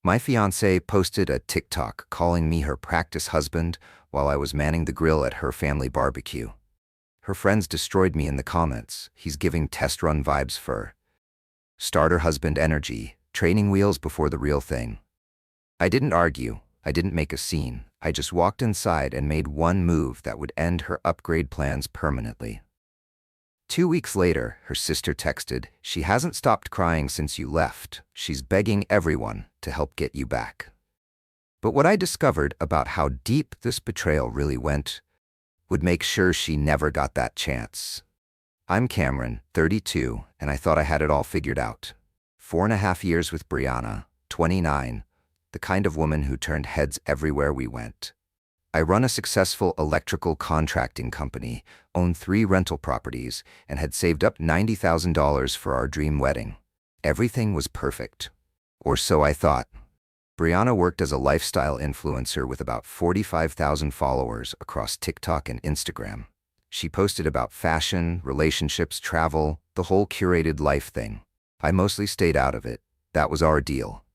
My fiancée posted a TikTok calling me her practice husband while I was manning the grill at her family barbecue. Her friends destroyed me in the comments. He's giving test run vibes for starter husband energy, training wheels before the real thing. I didn't argue. I didn't make a scene. I just walked inside and made one move that would end her upgrade plans permanently. 2 weeks later, her sister texted, "She hasn't stopped crying since you left. She's begging everyone to help get you back." But what I discovered about how deep this betrayal really went would make sure she never got that chance. I'm Cameron, 32, and I thought I had it all figured out. 4.5 years with Brianna, 29, the kind of woman who turned heads everywhere we went. I run a successful electrical contracting company, own 3 rental properties, and had saved up $90,000 for our dream wedding. Everything was perfect. Or so I thought. Brianna worked as a lifestyle influencer with about 45,000 followers across TikTok and Instagram. She posted about fashion, relationships, travel, the whole curated life thing. I mostly stayed out of it. That was our deal.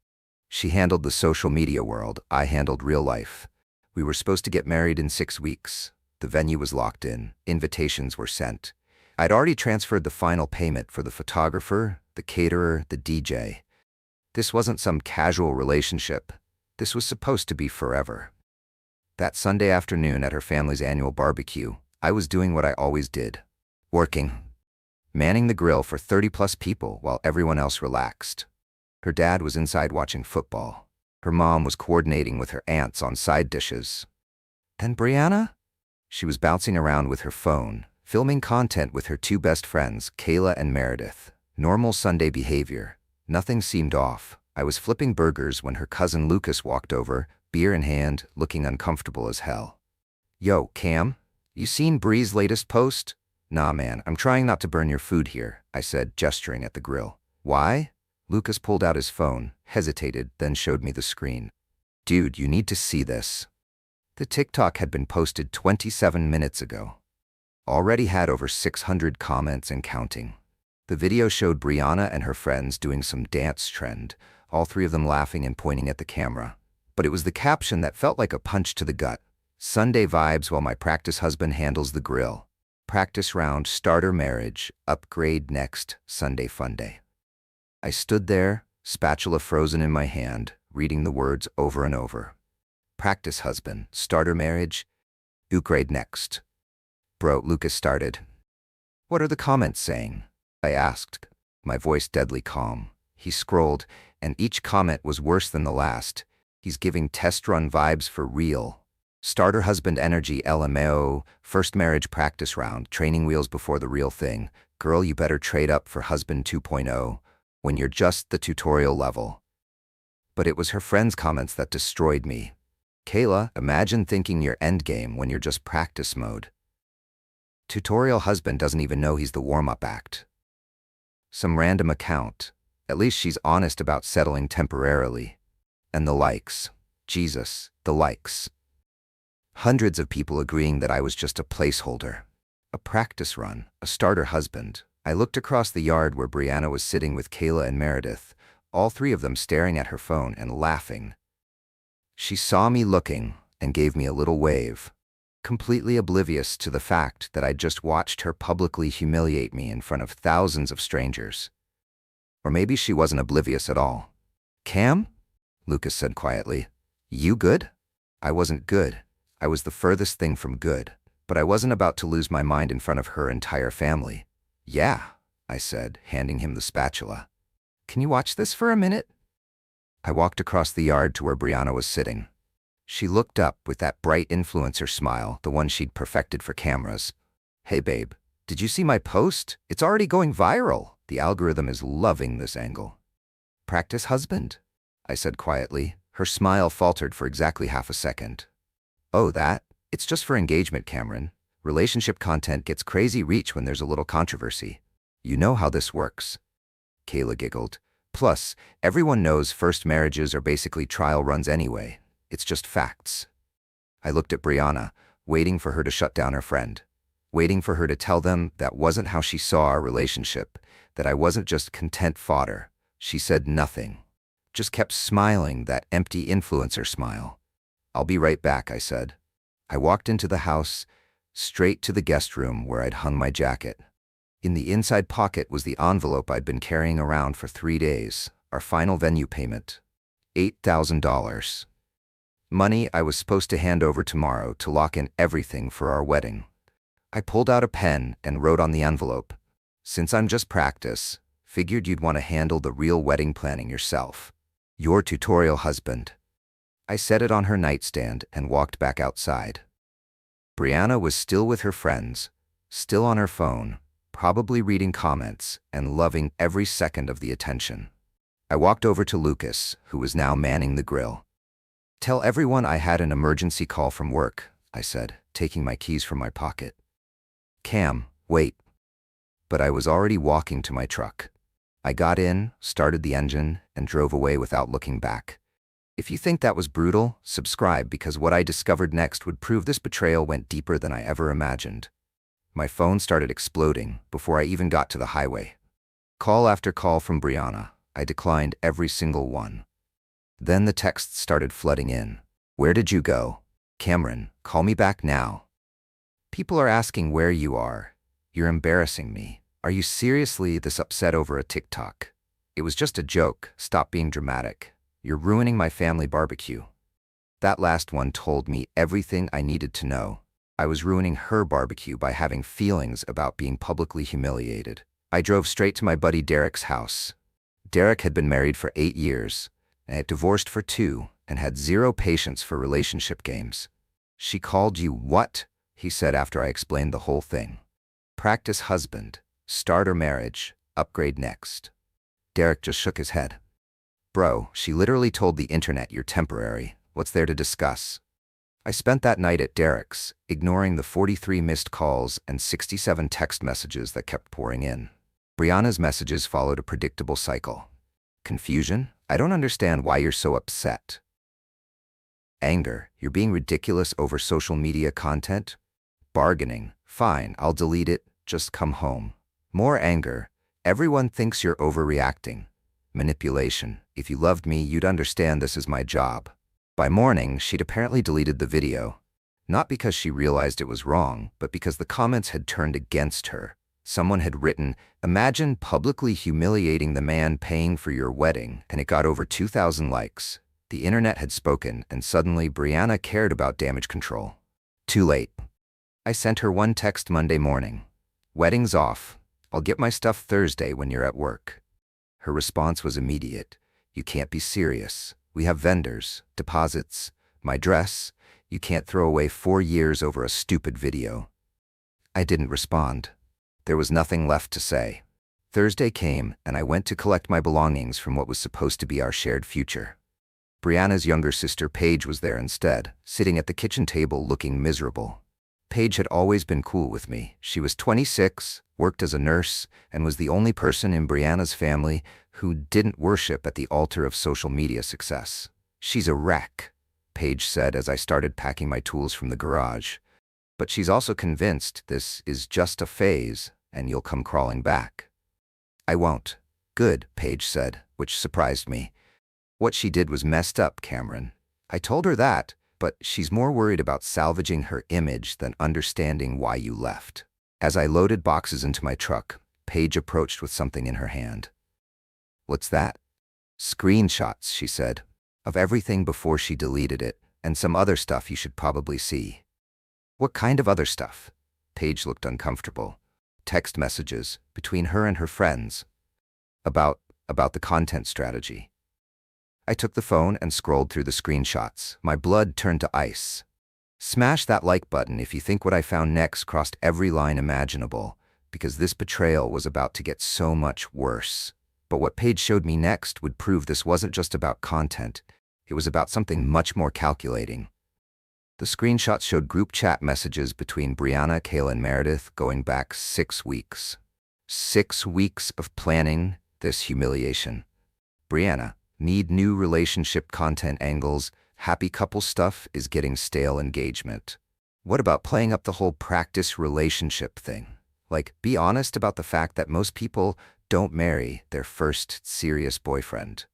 She handled the social media world. I handled real life. We were supposed to get married in 6 weeks. The venue was locked in. Invitations were sent. I'd already transferred the final payment for the photographer, the caterer, the DJ. This wasn't some casual relationship. This was supposed to be forever. That Sunday afternoon at her family's annual barbecue, I was doing what I always did. Working. Manning the grill for 30+ people while everyone else relaxed. Her dad was inside watching football. Her mom was coordinating with her aunts on side dishes. And Brianna? She was bouncing around with her phone, filming content with her 2 best friends, Kayla and Meredith. Normal Sunday behavior. Nothing seemed off. I was flipping burgers when her cousin Lucas walked over, beer in hand, looking uncomfortable as hell. "Yo, Cam, you seen Bree's latest post?" "Nah, man, I'm trying not to burn your food here," I said, gesturing at the grill. "Why?" Lucas pulled out his phone, hesitated, then showed me the screen. "Dude, you need to see this." The TikTok had been posted 27 minutes ago. Already had over 600 comments and counting. The video showed Brianna and her friends doing some dance trend, all 3 of them laughing and pointing at the camera. But it was the caption that felt like a punch to the gut. "Sunday vibes while my practice husband handles the grill. Practice round, starter marriage, upgrade next, Sunday fun day." I stood there, spatula frozen in my hand, reading the words over and over. Practice husband, starter marriage, upgrade next. "Bro," Lucas started. "What are the comments saying?" I asked, my voice deadly calm. He scrolled, and each comment was worse than the last. "He's giving test run vibes for real. Starter husband energy LMAO, first marriage practice round, training wheels before the real thing. Girl, you better trade up for husband 2.0. When you're just the tutorial level." But it was her friends' comments that destroyed me. "Kayla, imagine thinking you're endgame when you're just practice mode. Tutorial husband doesn't even know he's the warm-up act." Some random account. At least she's honest about settling temporarily. And the likes. Jesus, the likes. Hundreds of people agreeing that I was just a placeholder. A practice run, a starter husband. I looked across the yard where Brianna was sitting with Kayla and Meredith, all 3 of them staring at her phone and laughing. She saw me looking and gave me a little wave, completely oblivious to the fact that I'd just watched her publicly humiliate me in front of thousands of strangers. Or maybe she wasn't oblivious at all. "Cam?" Lucas said quietly. "You good?" I wasn't good. I was the furthest thing from good, but I wasn't about to lose my mind in front of her entire family. "Yeah," I said, handing him the spatula. "Can you watch this for a minute?" I walked across the yard to where Brianna was sitting. She looked up with that bright influencer smile, the one she'd perfected for cameras. "Hey babe, did you see my post? It's already going viral. The algorithm is loving this angle." "Practice husband?" I said quietly. Her smile faltered for exactly half a second. "Oh, that? It's just for engagement, Cameron. Relationship content gets crazy reach when there's a little controversy. You know how this works." Kayla giggled. "Plus, everyone knows first marriages are basically trial runs anyway. It's just facts." I looked at Brianna, waiting for her to shut down her friend, waiting for her to tell them that wasn't how she saw our relationship, that I wasn't just content fodder. She said nothing. just kept smiling, that empty influencer smile. "I'll be right back," I said. I walked into the house, straight to the guest room where I'd hung my jacket. In the inside pocket was the envelope I'd been carrying around for 3 days, our final venue payment. $8,000. Money I was supposed to hand over tomorrow to lock in everything for our wedding. I pulled out a pen and wrote on the envelope, "Since I'm just practice, figured you'd want to handle the real wedding planning yourself. Your tutorial husband." I set it on her nightstand and walked back outside. Brianna was still with her friends, still on her phone, probably reading comments and loving every second of the attention. I walked over to Lucas, who was now manning the grill. "Tell everyone I had an emergency call from work," I said, taking my keys from my pocket. "Cam, wait." But I was already walking to my truck. I got in, started the engine, and drove away without looking back. If you think that was brutal, subscribe, because what I discovered next would prove this betrayal went deeper than I ever imagined. My phone started exploding before I even got to the highway. Call after call from Brianna. I declined every single one. Then the texts started flooding in. "Where did you go? Cameron, call me back now. People are asking where you are. You're embarrassing me. Are you seriously this upset over a TikTok? It was just a joke. Stop being dramatic. You're ruining my family barbecue." That last one told me everything I needed to know. I was ruining her barbecue by having feelings about being publicly humiliated. I drove straight to my buddy Derek's house. Derek had been married for 8 years, and had divorced for 2, and had 0 patience for relationship games. "She called you what?" he said after I explained the whole thing. "Practice husband, starter marriage, upgrade next." Derek just shook his head. "Bro, she literally told the internet you're temporary. What's there to discuss?" I spent that night at Derek's, ignoring the 43 missed calls and 67 text messages that kept pouring in. Brianna's messages followed a predictable cycle. Confusion? "I don't understand why you're so upset." Anger? "You're being ridiculous over social media content." Bargaining? "Fine, I'll delete it, just come home." More anger? "Everyone thinks you're overreacting." Manipulation? "If you loved me, you'd understand this is my job." By morning, she'd apparently deleted the video. Not because she realized it was wrong, but because the comments had turned against her. Someone had written, "Imagine publicly humiliating the man paying for your wedding," and it got over 2,000 likes. The internet had spoken, and suddenly Brianna cared about damage control. Too late. I sent her one text Monday morning. "Wedding's off. I'll get my stuff Thursday when you're at work." Her response was immediate. "You can't be serious. We have vendors, deposits, my dress. You can't throw away 4 years over a stupid video." I didn't respond. There was nothing left to say. Thursday came, and I went to collect my belongings from what was supposed to be our shared future. Brianna's younger sister Paige was there instead, sitting at the kitchen table looking miserable. Paige had always been cool with me. She was 26, worked as a nurse, and was the only person in Brianna's family who didn't worship at the altar of social media success. "She's a wreck," Paige said as I started packing my tools from the garage. "But she's also convinced this is just a phase and you'll come crawling back." "I won't." "Good," Paige said, which surprised me. "What she did was messed up, Cameron." I told her that, but she's more worried about salvaging her image than understanding why you left. As I loaded boxes into my truck, Paige approached with something in her hand. "What's that?" "Screenshots," she said, "of everything before she deleted it, and some other stuff you should probably see." "What kind of other stuff?" Paige looked uncomfortable. "Text messages between her and her friends. About the content strategy." I took the phone and scrolled through the screenshots. My blood turned to ice. Smash that like button if you think what I found next crossed every line imaginable, because this betrayal was about to get so much worse. But what Paige showed me next would prove this wasn't just about content. It was about something much more calculating. The screenshots showed group chat messages between Brianna, Kayla, and Meredith going back 6 weeks. 6 weeks of planning this humiliation. "Brianna, need new relationship content angles. Happy couple stuff is getting stale engagement. What about playing up the whole practice relationship thing? Like, be honest about the fact that most people don't marry their first serious boyfriend."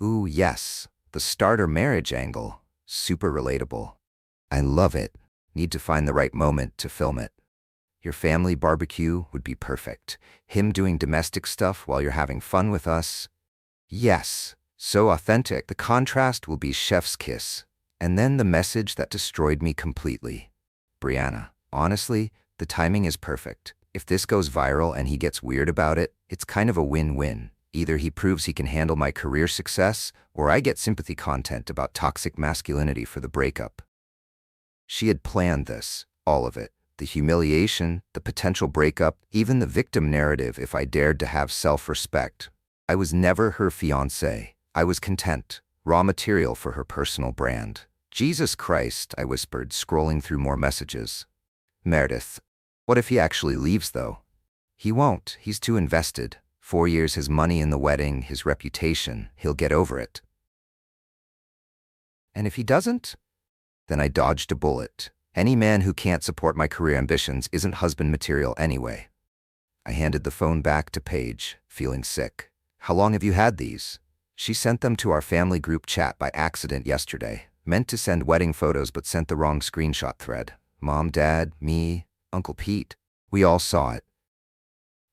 Ooh, yes. The starter marriage angle. Super relatable. I love it. Need to find the right moment to film it. Your family barbecue would be perfect. Him doing domestic stuff while you're having fun with us. Yes. So authentic. The contrast will be chef's kiss. And then the message that destroyed me completely. Brianna, honestly, the timing is perfect. If this goes viral and he gets weird about it, it's kind of a win-win. Either he proves he can handle my career success, or I get sympathy content about toxic masculinity for the breakup. She had planned this, all of it. The humiliation, the potential breakup, even the victim narrative if I dared to have self-respect. I was never her fiancé. I was content, raw material for her personal brand. Jesus Christ, I whispered, scrolling through more messages. Meredith. What if he actually leaves, though? He won't. He's too invested. 4 years, his money in the wedding, his reputation. He'll get over it. And if he doesn't? Then I dodged a bullet. Any man who can't support my career ambitions isn't husband material anyway. I handed the phone back to Paige, feeling sick. How long have you had these? She sent them to our family group chat by accident yesterday. Meant to send wedding photos but sent the wrong screenshot thread. Mom, Dad, me, Uncle Pete. We all saw it.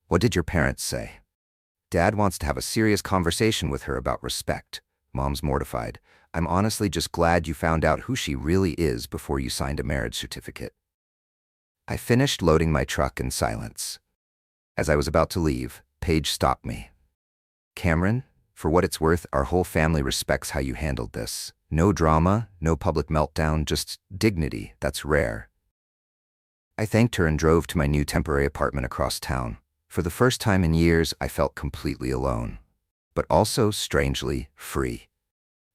What did your parents say? Dad wants to have a serious conversation with her about respect. Mom's mortified. I'm honestly just glad you found out who she really is before you signed a marriage certificate. I finished loading my truck in silence. As I was about to leave, Paige stopped me. Cameron, for what it's worth, our whole family respects how you handled this. No drama, no public meltdown, just dignity. That's rare. I thanked her and drove to my new temporary apartment across town. For the first time in years, I felt completely alone, but also, strangely, free.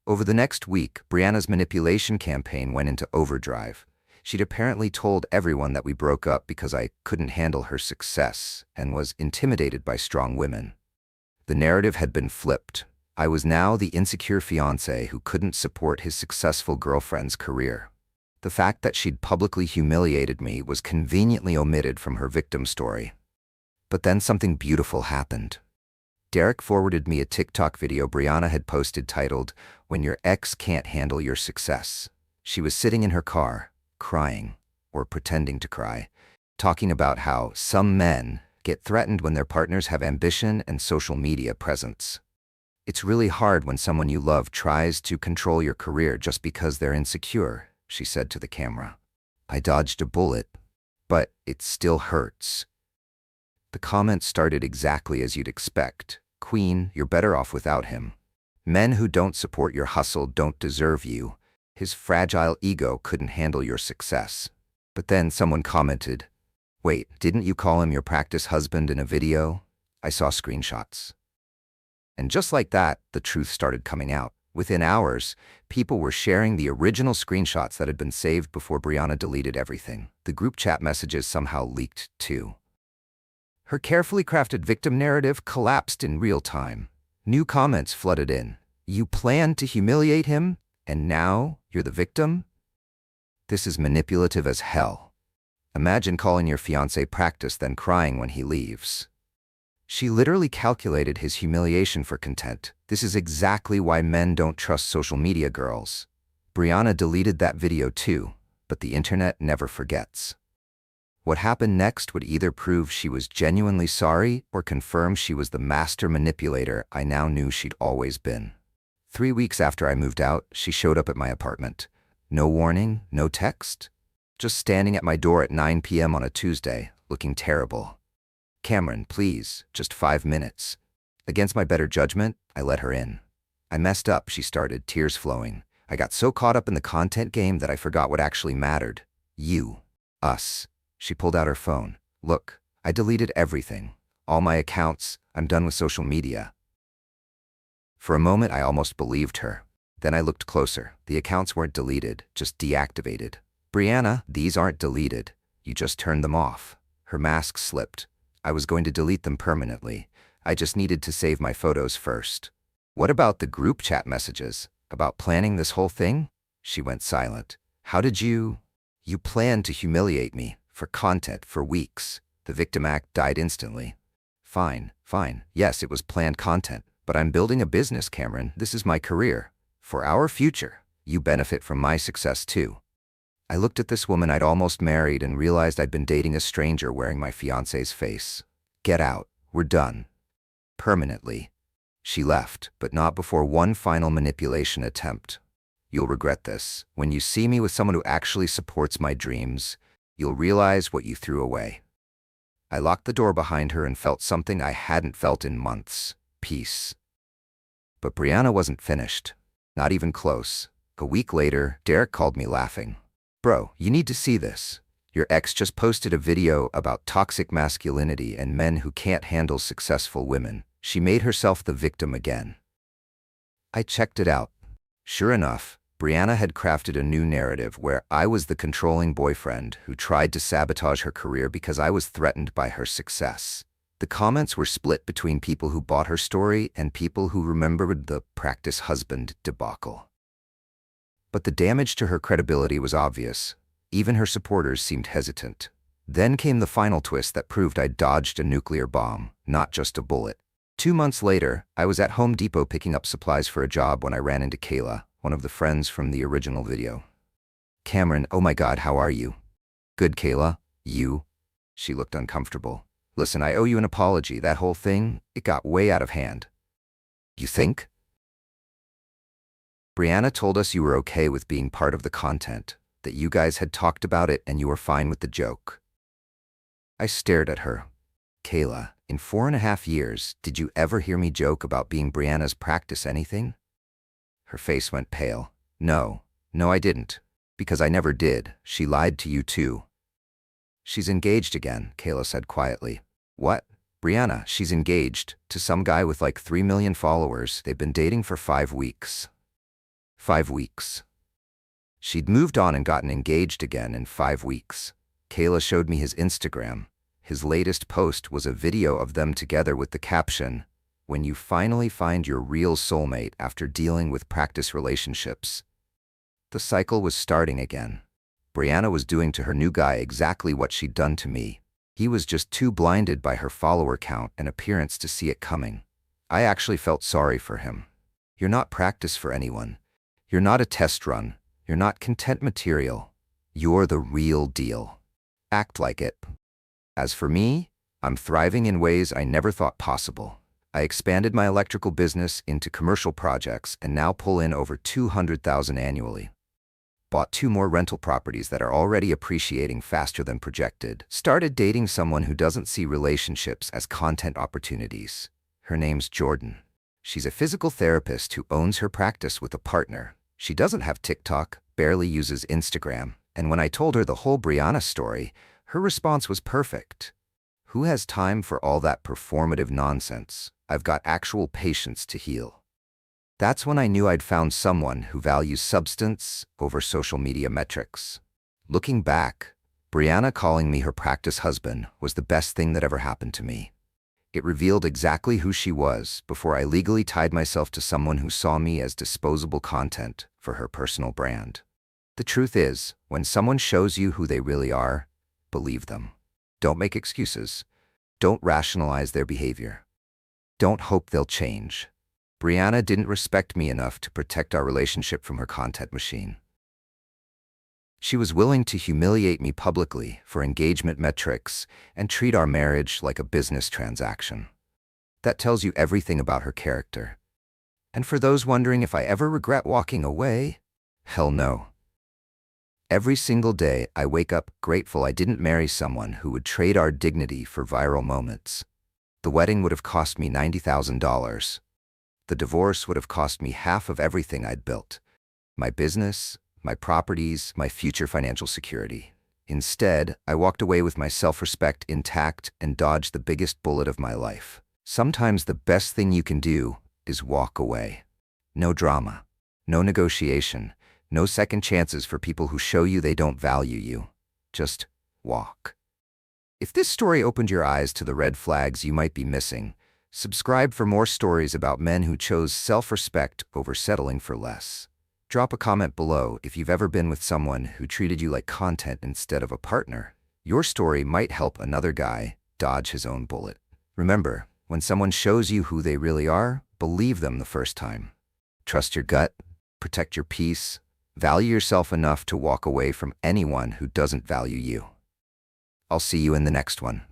Over the next week, Brianna's manipulation campaign went into overdrive. She'd apparently told everyone that we broke up because I couldn't handle her success and was intimidated by strong women. The narrative had been flipped. I was now the insecure fiancé who couldn't support his successful girlfriend's career. The fact that she'd publicly humiliated me was conveniently omitted from her victim story. But then something beautiful happened. Derek forwarded me a TikTok video Brianna had posted titled, "When Your Ex Can't Handle Your Success." She was sitting in her car, crying, or pretending to cry, talking about how some men get threatened when their partners have ambition and social media presence. It's really hard when someone you love tries to control your career just because they're insecure, she said to the camera. I dodged a bullet, but it still hurts. The comments started exactly as you'd expect. Queen, you're better off without him. Men who don't support your hustle don't deserve you. His fragile ego couldn't handle your success. But then someone commented, wait, didn't you call him your practice husband in a video? I saw screenshots. And just like that, the truth started coming out. Within hours, people were sharing the original screenshots that had been saved before Brianna deleted everything. The group chat messages somehow leaked too. Her carefully crafted victim narrative collapsed in real time. New comments flooded in. You planned to humiliate him, and now you're the victim? This is manipulative as hell. Imagine calling your fiancé practice then crying when he leaves. She literally calculated his humiliation for content. This is exactly why men don't trust social media girls. Brianna deleted that video too, but the internet never forgets. What happened next would either prove she was genuinely sorry or confirm she was the master manipulator I now knew she'd always been. 3 weeks after I moved out, she showed up at my apartment. No warning, no text. Just standing at my door at 9 p.m. on a Tuesday, looking terrible. Cameron, please, just 5 minutes. Against my better judgment, I let her in. I messed up, she started, tears flowing. I got so caught up in the content game that I forgot what actually mattered. You. Us. She pulled out her phone. Look, I deleted everything. All my accounts. I'm done with social media. For a moment, I almost believed her. Then I looked closer. The accounts weren't deleted, just deactivated. Brianna, these aren't deleted. You just turned them off. Her mask slipped. I was going to delete them permanently. I just needed to save my photos first. What about the group chat messages? About planning this whole thing? She went silent. How did you planned to humiliate me. For content, for weeks. The victim act died instantly. Fine. Yes, it was planned content. But I'm building a business, Cameron. This is my career. For our future, you benefit from my success too. I looked at this woman I'd almost married and realized I'd been dating a stranger wearing my fiancé's face. Get out. We're done. Permanently. She left, but not before one final manipulation attempt. You'll regret this. When you see me with someone who actually supports my dreams, you'll realize what you threw away. I locked the door behind her and felt something I hadn't felt in months. Peace. But Brianna wasn't finished. Not even close. A week later, Derek called me laughing. Bro, you need to see this. Your ex just posted a video about toxic masculinity and men who can't handle successful women. She made herself the victim again. I checked it out. Sure enough, Brianna had crafted a new narrative where I was the controlling boyfriend who tried to sabotage her career because I was threatened by her success. The comments were split between people who bought her story and people who remembered the practice husband debacle. But the damage to her credibility was obvious. Even her supporters seemed hesitant. Then came the final twist that proved I'd dodged a nuclear bomb, not just a bullet. 2 months later, I was at Home Depot picking up supplies for a job when I ran into Kayla, one of the friends from the original video. Cameron, oh my God, how are you? Good, Kayla. You? She looked uncomfortable. Listen, I owe you an apology. That whole thing, it got way out of hand. You think? Brianna told us you were okay with being part of the content, that you guys had talked about it and you were fine with the joke. I stared at her. Kayla, in 4.5 years, did you ever hear me joke about being Brianna's practice anything? Her face went pale. No, I didn't. Because I never did. She lied to you too. She's engaged again, Kayla said quietly. What? Brianna, she's engaged to some guy with like 3 million followers. They've been dating for 5 weeks. 5 weeks. She'd moved on and gotten engaged again in 5 weeks. Kayla showed me his Instagram. His latest post was a video of them together with the caption, "When you finally find your real soulmate after dealing with practice relationships." The cycle was starting again. Brianna was doing to her new guy exactly what she'd done to me. He was just too blinded by her follower count and appearance to see it coming. I actually felt sorry for him. You're not practice for anyone. You're not a test run. You're not content material. You're the real deal. Act like it. As for me, I'm thriving in ways I never thought possible. I expanded my electrical business into commercial projects and now pull in over $200,000 annually. Bought 2 more rental properties that are already appreciating faster than projected. Started dating someone who doesn't see relationships as content opportunities. Her name's Jordan. She's a physical therapist who owns her practice with a partner. She doesn't have TikTok, barely uses Instagram, and when I told her the whole Brianna story, her response was perfect. Who has time for all that performative nonsense? I've got actual patience to heal. That's when I knew I'd found someone who values substance over social media metrics. Looking back, Brianna calling me her practice husband was the best thing that ever happened to me. It revealed exactly who she was before I legally tied myself to someone who saw me as disposable content for her personal brand. The truth is, when someone shows you who they really are, believe them. Don't make excuses. Don't rationalize their behavior. Don't hope they'll change. Brianna didn't respect me enough to protect our relationship from her content machine. She was willing to humiliate me publicly for engagement metrics and treat our marriage like a business transaction. That tells you everything about her character. And for those wondering if I ever regret walking away, hell no. Every single day, I wake up grateful I didn't marry someone who would trade our dignity for viral moments. The wedding would have cost me $90,000. The divorce would have cost me half of everything I'd built. My business, my properties, my future financial security. Instead, I walked away with my self-respect intact and dodged the biggest bullet of my life. Sometimes the best thing you can do is walk away. No drama, no negotiation, no second chances for people who show you they don't value you. Just walk. If this story opened your eyes to the red flags you might be missing, subscribe for more stories about men who chose self-respect over settling for less. Drop a comment below if you've ever been with someone who treated you like content instead of a partner. Your story might help another guy dodge his own bullet. Remember, When someone shows you who they really are, believe them the first time. Trust your gut, protect your peace, value yourself enough to walk away from anyone who doesn't value you. I'll see you in the next one.